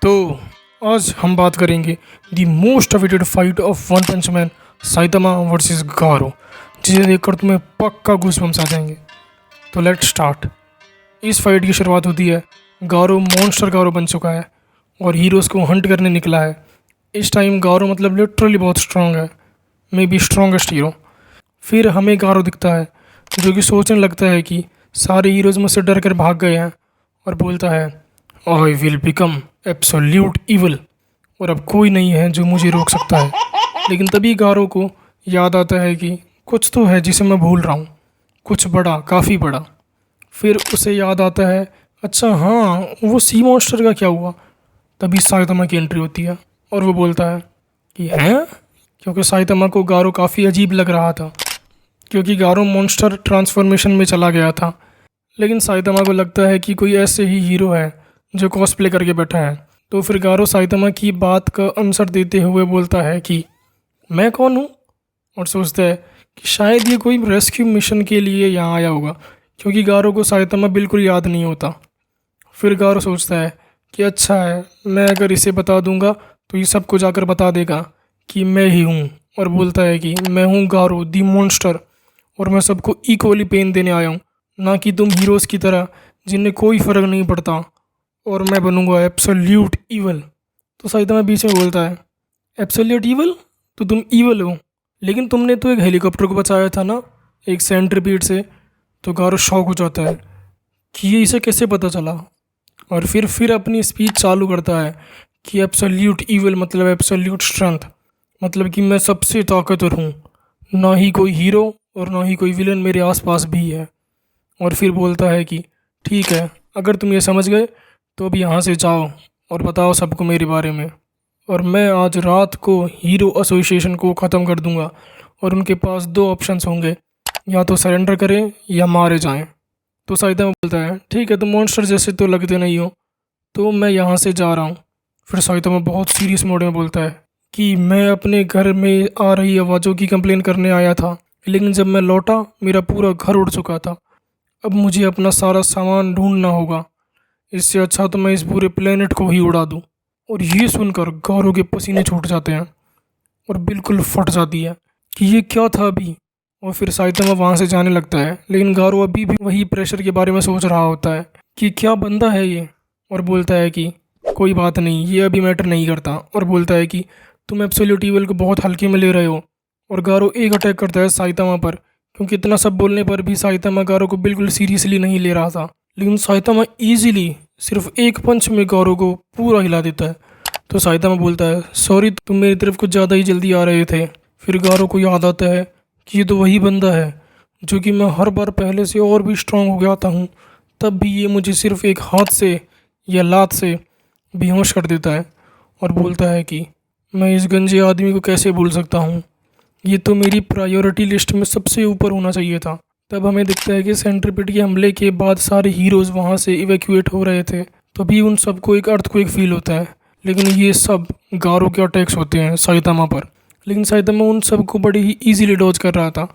तो आज हम बात करेंगे the most awaited fight of one punch man Saitama versus Garou, जिसे देखकर तुम्हें पक्का गूज़बम्स आ जाएंगे। तो लेट स्टार्ट। इस फाइट की शुरुआत होती है, गारो मॉन्स्टर गारो बन चुका है और हीरोज़ को हंट करने निकला है। इस टाइम गारो मतलब लिटरली बहुत स्ट्रांग है, मे बी स्ट्रॉन्गेस्ट हीरो। फिर हमें गारो दिखता है जो कि सोचने लगता है कि सारे हीरोज़ मुझसे डर कर भाग गए हैं और बोलता है I will become absolute evil, और अब कोई नहीं है जो मुझे रोक सकता है। लेकिन तभी गारो को याद आता है कि कुछ तो है जिसे मैं भूल रहा हूँ, कुछ बड़ा, काफ़ी बड़ा। फिर उसे याद आता है, अच्छा हाँ, वो सी मॉन्स्टर का क्या हुआ। तभी साइतामा की एंट्री होती है और वो बोलता है कि हैं, क्योंकि साइतामा को गारो काफ़ी अजीब लग रहा था, क्योंकि गारो मॉन्स्टर ट्रांसफॉर्मेशन में चला गया था। लेकिन साइतामा को लगता है कि कोई ऐसे ही हीरो है जो कॉस्प्ले करके बैठा है। तो फिर गारो साइतामा की बात का आंसर देते हुए बोलता है कि मैं कौन हूँ, और सोचता है कि शायद ये कोई रेस्क्यू मिशन के लिए यहाँ आया होगा, क्योंकि गारो को साइतामा बिल्कुल याद नहीं होता। फिर गारो सोचता है कि अच्छा है, मैं अगर इसे बता दूंगा तो ये सबको जाकर बता देगा कि मैं ही हूँ, और बोलता है कि मैं हूँ गारो दी मॉन्स्टर, और मैं सबको इक्वली पेन देने आया हूँ, ना कि तुम हीरोज़ की तरह जिन्हें कोई फ़र्क नहीं पड़ता, और मैं बनूंगा एब्सोल्यूट ईवल। तो साइतामा बीच में बोलता है, एब्सोल्यूट ईवल? तो तुम ईवल हो, लेकिन तुमने तो एक हेलीकॉप्टर को बचाया था ना, एक सेंट्रीपीड से। तो गारो शॉक हो जाता है कि ये इसे कैसे पता चला, और फिर अपनी स्पीच चालू करता है कि एब्सोल्यूट ईवल मतलब एब्सोल्यूट स्ट्रेंथ, मतलब कि मैं सबसे ताकतवर हूँ, ना ही कोई हीरो और ना ही कोई विलन मेरे आसपास भी है। और फिर बोलता है कि ठीक है, अगर तुम ये समझ गए तो अब यहाँ से जाओ और बताओ सबको मेरे बारे में, और मैं आज रात को हीरो एसोसिएशन को ख़त्म कर दूंगा, और उनके पास दो ऑप्शंस होंगे, या तो सरेंडर करें या मारे जाएं। तो साइतामा बोलता है ठीक है, तुम मॉन्स्टर जैसे तो लगते नहीं हो, तो मैं यहाँ से जा रहा हूँ। फिर साइतामा बहुत सीरियस मोड में बोलता है कि मैं अपने घर में आ रही आवाज़ों की कंप्लेन करने आया था, लेकिन जब मैं लौटा मेरा पूरा घर उड़ चुका था। अब मुझे अपना सारा सामान ढूंढना होगा, इससे अच्छा तो मैं इस पूरे प्लेनेट को ही उड़ा दूँ। और ये सुनकर गारो के पसीने छूट जाते हैं और बिल्कुल फट जाती है कि ये क्या था अभी। और फिर साइतामा वहाँ से जाने लगता है, लेकिन गारो अभी भी वही प्रेशर के बारे में सोच रहा होता है कि क्या बंदा है ये, और बोलता है कि कोई बात नहीं, ये अभी मैटर नहीं करता, और बोलता है कि तुम एब्सोल्यूट ईवल को बहुत हल्के में ले रहे हो। और गारो एक अटैक करता है साइतामा पर, क्योंकि इतना सब बोलने पर भी साइतामा गारो को बिल्कुल सीरियसली नहीं ले रहा था। लेकिन साइतामा ईजिली सिर्फ एक पंच में गारो को पूरा हिला देता है। तो साइतामा बोलता है सॉरी, तुम मेरी तरफ कुछ ज़्यादा ही जल्दी आ रहे थे। फिर गारो को याद आता है कि ये तो वही बंदा है जो कि मैं हर बार पहले से और भी स्ट्रांग हो गया था हूँ, तब भी ये मुझे सिर्फ एक हाथ से या लात से बेहोश कर देता है। और बोलता है कि मैं इस गंजे आदमी को कैसे भूल सकता हूँ, ये तो मेरी प्रायोरिटी लिस्ट में सबसे ऊपर होना चाहिए था। तब हमें दिखता है कि सेंट्रीपिड के हमले के बाद सारे हीरोज़ वहाँ से इवैक्यूएट हो रहे थे, तभी उन सबको एक अर्थक्वेक फील होता है। लेकिन ये सब गारो के अटैक्स होते हैं साइतामा पर, लेकिन साइतामा उन सबको बड़ी ही ईजिली डॉज कर रहा था।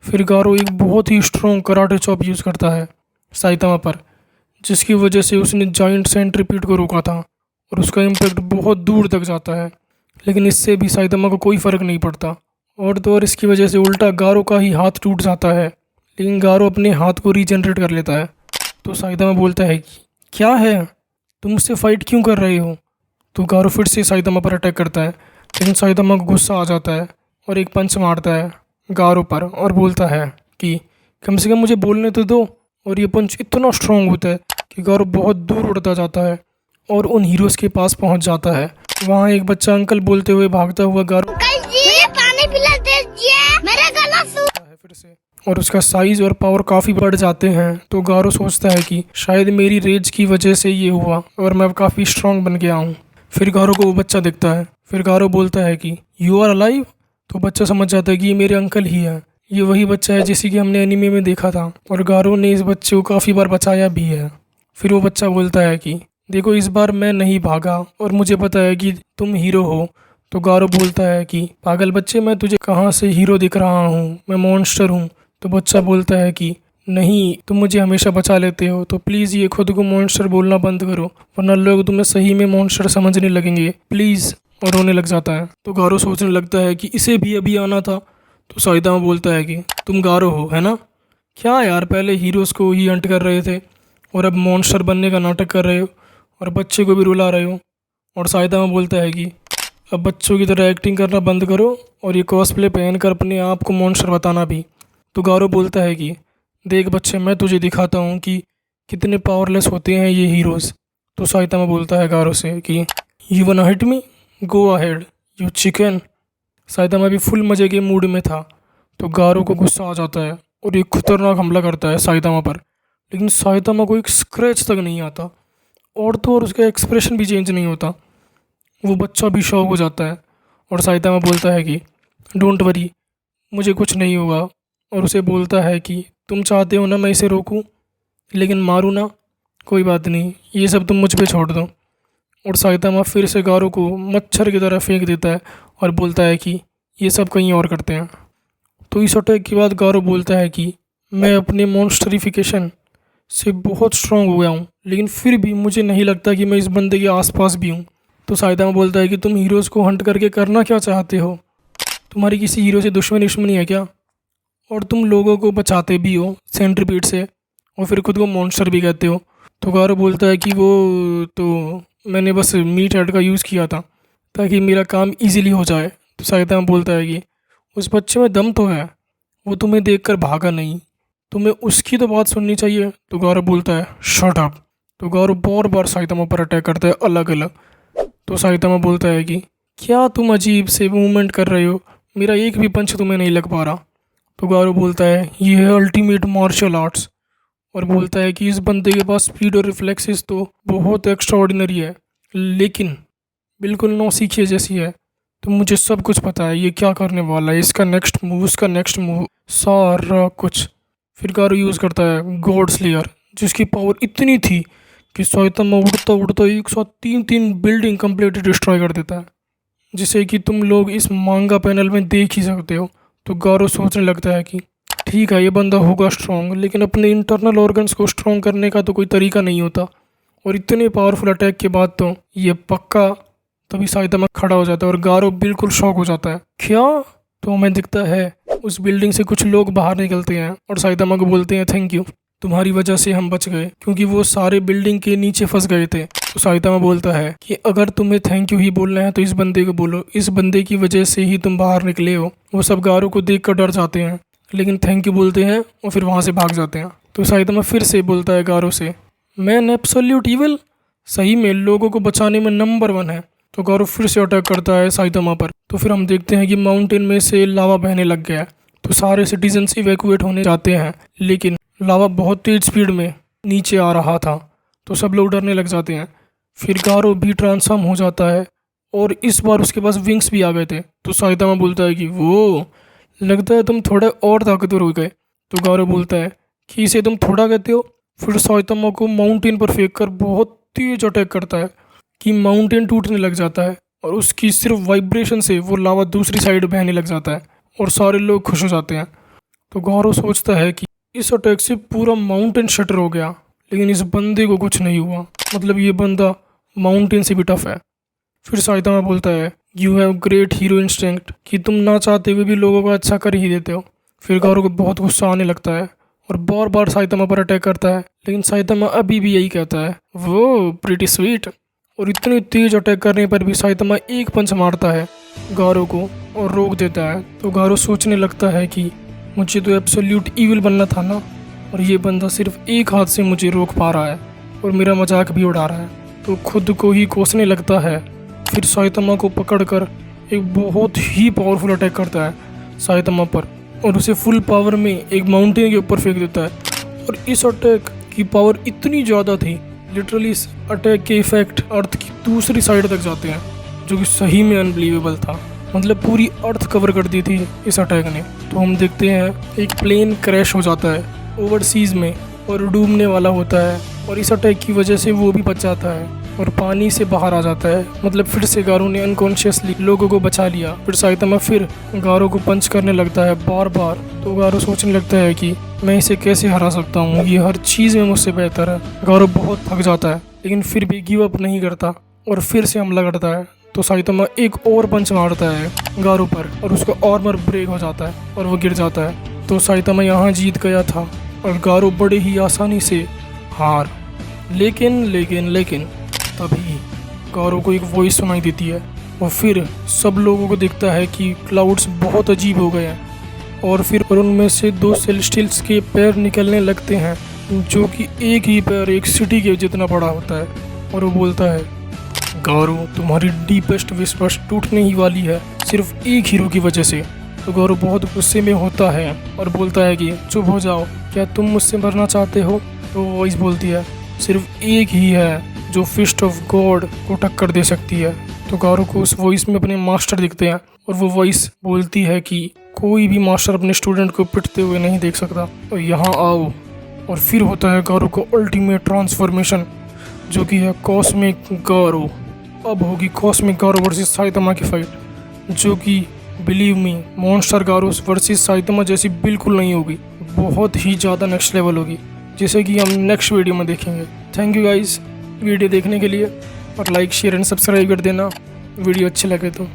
फिर गारो एक बहुत ही स्ट्रॉन्ग कराटे चॉप यूज़ करता है साइतामा पर, जिसकी वजह से उसने जॉइंट सेंट्रीपिड को रोका था, और उसका इम्पैक्ट बहुत दूर तक जाता है। लेकिन इससे भी साइतामा को कोई फ़र्क नहीं पड़ता, और तो और इसकी वजह से उल्टा गारो का ही हाथ टूट जाता है। लेकिन गारो अपने हाथ को रीजनरेट कर लेता है। तो साइतामा बोलता है कि क्या है, तुम मुझसे फ़ाइट क्यों कर रहे हो। तो गारो फिर से साइतामा पर अटैक करता है, लेकिन साइतामा को गुस्सा आ जाता है और एक पंच मारता है गारो पर, और बोलता है कि कम से कम मुझे बोलने तो दो। और ये पंच इतना स्ट्रांग होता है कि गारो बहुत दूर उड़ता जाता है और उन हीरोज़ के पास पहुंच जाता है। वहाँ एक बच्चा अंकल बोलते हुए भागता हुआ गारो पानी पिला दीजिए, मेरा गला है फिर से, और उसका साइज और पावर काफ़ी बढ़ जाते हैं। तो गारो सोचता है कि शायद मेरी रेज की वजह से ये हुआ और मैं अब काफ़ी स्ट्रांग बन गया हूँ। फिर गारो को वो बच्चा दिखता है। फिर गारो बोलता है कि यू आर अलाइव। तो बच्चा समझ जाता है कि ये मेरे अंकल ही है, ये वही बच्चा है जिसे कि हमने एनीमे में देखा था, और गारो ने इस बच्चे को काफ़ी बार बचाया भी है। फिर वो बच्चा बोलता है कि देखो, इस बार मैं नहीं भागा और मुझे पता है कि तुम हीरो हो। तो गारो बोलता है कि पागल बच्चे, मैं तुझे कहाँ से हीरो दिख रहा हूँ, मैं मॉन्स्टर हूँ। तो बच्चा बोलता है कि नहीं, तुम मुझे हमेशा बचा लेते हो, तो प्लीज़ ये खुद को मॉन्स्टर बोलना बंद करो, वरना लोग तुम्हें सही में मॉन्स्टर समझने लगेंगे, प्लीज़। और रोने लग जाता है। तो गारो सोचने लगता है कि इसे भी अभी आना था। तो साइतामा बोलता है कि तुम गारो हो, है ना? क्या यार, पहले हीरोज़ को ही हंट कर रहे थे और अब मॉन्स्टर बनने का नाटक कर रहे हो और बच्चे को भी रुला रहे हो। और साइतामा बोलता है कि अब बच्चों की तरह एक्टिंग करना बंद करो और ये कॉस्प्ले पहन कर अपने आप को मॉन्स्टर बताना भी। तो गारो बोलता है कि देख बच्चे, मैं तुझे दिखाता हूँ कि कितने पावरलेस होते हैं ये हीरोज़। तो साइतामा बोलता है गारो से कि you वांना hit me, go ahead you chicken. Saitama भी फुल मज़े के मूड में था। तो गारो को गुस्सा आ जाता है और एक खतरनाक हमला करता है साइतामा पर। लेकिन साइतामा को एक स्क्रैच तक नहीं आता और तो और उसका एक्सप्रेशन भी चेंज नहीं होता। वो बच्चा भी शॉक हो जाता है और साइतामा बोलता है कि डोंट वरी, मुझे कुछ नहीं होगा। और उसे बोलता है कि तुम चाहते हो ना मैं इसे रोकूं, लेकिन मारूं ना, कोई बात नहीं, ये सब तुम मुझ पे छोड़ दो। और साइतामा फिर से गारो को मच्छर की तरह फेंक देता है और बोलता है कि ये सब कहीं और करते हैं। तो इस अटैक के बाद गारो बोलता है कि मैं अपने मॉन्स्टरिफिकेशन से बहुत स्ट्रांग हो गया हूँ, लेकिन फिर भी मुझे नहीं लगता कि मैं इस बंदे के आसपास भी हूँ। तो साइतामा बोलता है कि तुम हीरोज़ को हंट करके करना क्या चाहते हो? तुम्हारी किसी हीरो से दुश्मनी है क्या? और तुम लोगों को बचाते भी हो सेंट्रीपीड से और फिर खुद को मॉन्स्टर भी कहते हो। तो गारो बोलता है कि वो तो मैंने बस मीट हेड का यूज़ किया था ताकि मेरा काम इजीली हो जाए। तो साइतामा बोलता है कि उस बच्चे में दम तो है, वो तुम्हें देखकर भागा नहीं, तुम्हें उसकी तो बात सुननी चाहिए। तो गारो बोलता है शट अप। तो गारो बार बार साइतामा पर अटैक करता है अलग अलग। तो साइतामा बोलता है कि क्या तुम अजीब से मूवमेंट कर रहे हो, मेरा एक भी पंच तुम्हें नहीं लग पा रहा। तो गारो बोलता है ये है अल्टीमेट मार्शल आर्ट्स, और बोलता है कि इस बंदे के पास स्पीड और रिफ्लेक्सेस तो बहुत एक्स्ट्राऑर्डिनरी है, लेकिन बिल्कुल नौसीखिए जैसी है। तो मुझे सब कुछ पता है ये क्या करने वाला है, इसका नेक्स्ट मूव, उसका नेक्स्ट मूव, सारा कुछ। फिर गारो यूज़ करता है गॉड स्लेयर, जिसकी पावर इतनी थी कि साइतामा उड़ता उड़ता एक साथ तीन बिल्डिंग कंप्लीट डिस्ट्रॉय कर देता है, जिसे कि तुम लोग इस मांगा पैनल में देख ही सकते हो। तो गारो सोचने लगता है कि ठीक है, ये बंदा होगा स्ट्रॉन्ग, लेकिन अपने इंटरनल ऑर्गन्स को स्ट्रॉन्ग करने का तो कोई तरीका नहीं होता, और इतने पावरफुल अटैक के बाद तो ये पक्का। तभी साइतामा खड़ा हो जाता है और गारो बिल्कुल शॉक हो जाता है। क्या? तो हमें दिखता है उस बिल्डिंग से कुछ लोग बाहर निकलते हैं और साइतामा को बोलते हैं थैंक यू, तुम्हारी वजह से हम बच गए, क्योंकि वो सारे बिल्डिंग के नीचे फंस गए थे। तो साइतामा बोलता है कि अगर तुम्हें थैंक यू ही बोलना है तो इस बंदे को बोलो, इस बंदे की वजह से ही तुम बाहर निकले हो। वो सब गारो को देख कर डर जाते हैं, लेकिन थैंक यू बोलते हैं और फिर वहाँ से भाग जाते हैं। तो साइतामा फिर से बोलता है गारो से, मैन एब्सोल्यूट इविल, सही में लोगों को बचाने में नंबर 1 है। तो गारो फिर से अटैक करता है साइतामा पर। तो फिर हम देखते हैं कि माउंटेन में से लावा बहने लग गया है। तो सारे सिटीजन्स इवैक्यूएट होने जाते हैं, लेकिन लावा बहुत तेज स्पीड में नीचे आ रहा था, तो सब लोग डरने लग जाते हैं। फिर गारो भी ट्रांसफॉर्म हो जाता है और इस बार उसके पास विंग्स भी आ गए थे। तो साइतामा बोलता है कि वो लगता है तुम थोड़े और ताकतवर हो गए। तो गारो बोलता है कि इसे तुम थोड़ा कहते हो। फिर साइतामा को माउंटेन पर फेंक कर बहुत तेज अटैक करता है कि माउंटेन टूटने लग जाता है और उसकी सिर्फ वाइब्रेशन से वो लावा दूसरी साइड बहने लग जाता है और सारे लोग खुश हो जाते हैं। तो गारो सोचता है कि इस अटैक से पूरा माउंटेन शटर हो गया, लेकिन इस बंदे को कुछ नहीं हुआ, मतलब ये बंदा माउंटेन से भी टफ है। फिर साइतामा बोलता है you have great hero instinct, कि तुम ना चाहते हुए भी लोगों को अच्छा कर ही देते हो। फिर गारो को बहुत गुस्सा आने लगता है और बार बार साइतामा पर अटैक करता है, लेकिन साइतामा अभी भी यही कहता है वो प्रीटी स्वीट। और इतनी तेज अटैक करने पर भी साइतामा एक पंच मारता है गारो को और रोक देता है। तो गारो सोचने लगता है कि मुझे तो एब्सोल्यूट ईविल बनना था ना, और ये बंदा सिर्फ एक हाथ से मुझे रोक पा रहा है और मेरा मजाक भी उड़ा रहा है। तो खुद को ही कोसने लगता है। फिर साइतामा को पकड़कर एक बहुत ही पावरफुल अटैक करता है साइतामा पर और उसे फुल पावर में एक माउंटेन के ऊपर फेंक देता है। और इस अटैक की पावर इतनी ज़्यादा थी, लिटरली इस अटैक के इफेक्ट अर्थ की दूसरी साइड तक जाते हैं, जो कि सही में अनबिलीवेबल था। मतलब पूरी अर्थ कवर कर दी थी इस अटैक ने। तो हम देखते हैं एक प्लेन क्रैश हो जाता है ओवरसीज़ में और डूबने वाला होता है, और इस अटैक की वजह से वो भी बच जाता है। और पानी से बाहर आ जाता है। मतलब फिर से गारो ने अनकॉन्शियसली लोगों को बचा लिया। फिर साइतामा फिर गारो को पंच करने लगता है बार बार। तो गारो सोचने लगता है कि मैं इसे कैसे हरा सकता हूँ, ये हर चीज़ में मुझसे बेहतर है। गारो बहुत थक जाता है लेकिन फिर भी गिव अप नहीं करता और फिर से हमला करता है। तो साइतामा एक और पंच मारता है गारो पर और उसका आर्मर ब्रेक हो जाता है और वो गिर जाता है। तो साइतामा यहाँ जीत गया था और गारो बड़े ही आसानी से हार। लेकिन तभी गारो को एक वॉइस सुनाई देती है और फिर सब लोगों को दिखता है कि क्लाउड्स बहुत अजीब हो गए हैं और फिर उनमें से 2 सेलेस्टियल्स के पैर निकलने लगते हैं, जो कि एक ही पैर एक सिटी के जितना बड़ा होता है। और वो बोलता है, गारो तुम्हारी डीपेस्ट विश्वास टूटने ही वाली है, सिर्फ एक हीरो की वजह से। तो गारो बहुत गुस्से में होता है और बोलता है कि चुप हो जाओ, क्या तुम मुझसे मरना चाहते हो? तो वॉइस बोलती है, सिर्फ एक ही है जो फिस्ट ऑफ गॉड को टक्कर दे सकती है। तो गारो को उस वॉइस में अपने मास्टर दिखते हैं और वो वॉइस बोलती है कि कोई भी मास्टर अपने स्टूडेंट को पिटते हुए नहीं देख सकता, तो यहाँ आओ। और फिर होता है गारो को अल्टीमेट ट्रांसफॉर्मेशन, जो कि है कॉस्मिक गारो। अब होगी कॉस्मिक गारो वर्सेस साइतामा की फाइट, जो कि बिलीव मी मॉन्स्टर गारो वर्सेस साइतामा जैसी बिल्कुल नहीं होगी, बहुत ही ज़्यादा नेक्स्ट लेवल होगी, जैसे कि हम नेक्स्ट वीडियो में देखेंगे। थैंक यू गाइस वीडियो देखने के लिए और लाइक शेयर एंड सब्सक्राइब कर देना वीडियो अच्छे लगे तो।